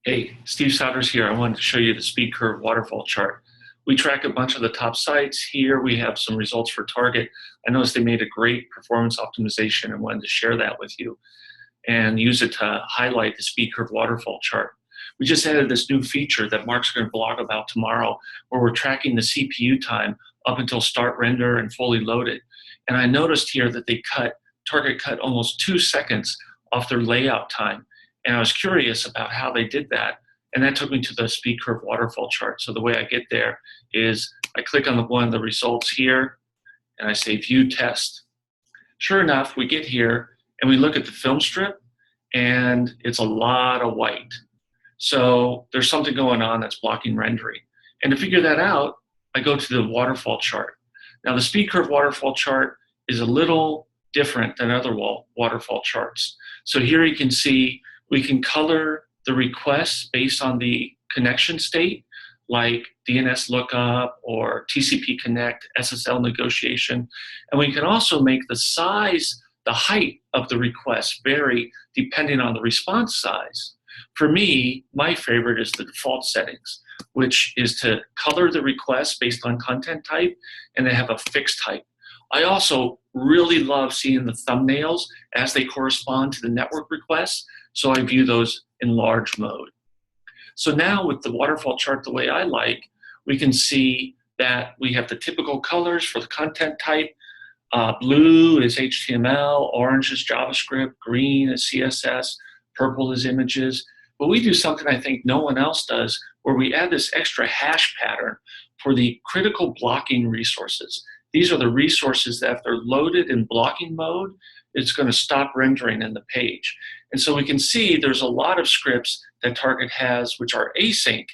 Hey, Steve Souders here. I wanted to show you the SpeedCurve waterfall chart. We track a bunch of the top sites. Here we have some results for Target. I noticed they made a great performance optimization and wanted to share that with you and use it to highlight the SpeedCurve waterfall chart. We just added this new feature that Mark's going to blog about tomorrow where we're tracking the CPU time up until start render and fully loaded. And I noticed here that Target cut almost 2 seconds off their layout time. And I was curious about how they did that. And that took me to the SpeedCurve waterfall chart. So the way I get there is I click on one of the results here and I say view test. Sure enough, we get here and we look at the film strip and it's a lot of white. So there's something going on that's blocking rendering. And to figure that out, I go to the waterfall chart. Now the SpeedCurve waterfall chart is a little different than other waterfall charts. So here you can see we can color the requests based on the connection state, like DNS lookup or TCP connect, SSL negotiation. And we can also make the size, the height of the request vary depending on the response size. For me, my favorite is the default settings, which is to color the request based on content type and then have a fixed height. I also really love seeing the thumbnails as they correspond to the network requests, so I view those in large mode. So now with the waterfall chart the way I like, we can see that we have the typical colors for the content type. Blue is HTML, orange is JavaScript, green is CSS, purple is images. But we do something I think no one else does, where we add this extra hash pattern for the critical blocking resources. These are the resources that if they're loaded in blocking mode, it's going to stop rendering in the page. And so we can see there's a lot of scripts that Target has which are async,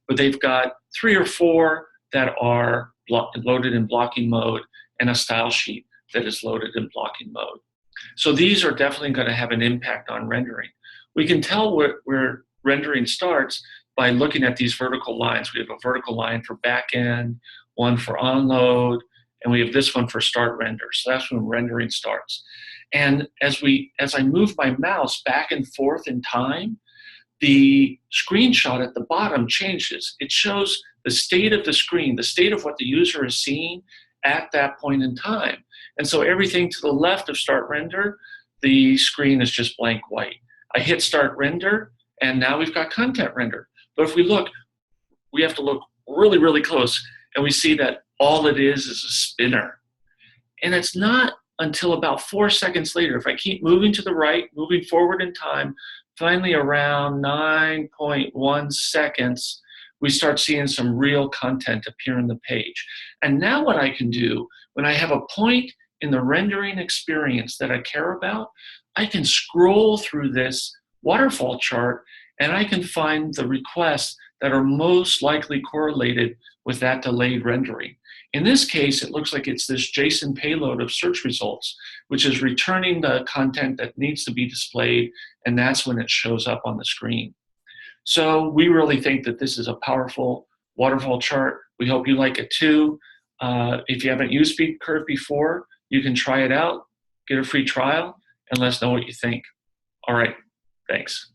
but they've got 3 or 4 that are loaded in blocking mode and a style sheet that is loaded in blocking mode. So these are definitely going to have an impact on rendering. We can tell where rendering starts by looking at these vertical lines. We have a vertical line for backend, one for onload, and we have this one for start render. So that's when rendering starts. And as I move my mouse back and forth in time, the screenshot at the bottom changes. It shows the state of the screen, the state of what the user is seeing at that point in time. And so everything to the left of start render, the screen is just blank white. I hit start render, and now we've got content render. But if we look, we have to look really, really close, and we see that all it is a spinner. And it's not until about 4 seconds later, if I keep moving to the right, moving forward in time, finally around 9.1 seconds, we start seeing some real content appear on the page. And now what I can do, when I have a point in the rendering experience that I care about, I can scroll through this waterfall chart and I can find the requests that are most likely correlated with that delayed rendering. In this case, it looks like it's this JSON payload of search results, which is returning the content that needs to be displayed, and that's when it shows up on the screen. So we really think that this is a powerful waterfall chart. We hope you like it too. If you haven't used SpeedCurve before, you can try it out, get a free trial, and let us know what you think. All right, thanks.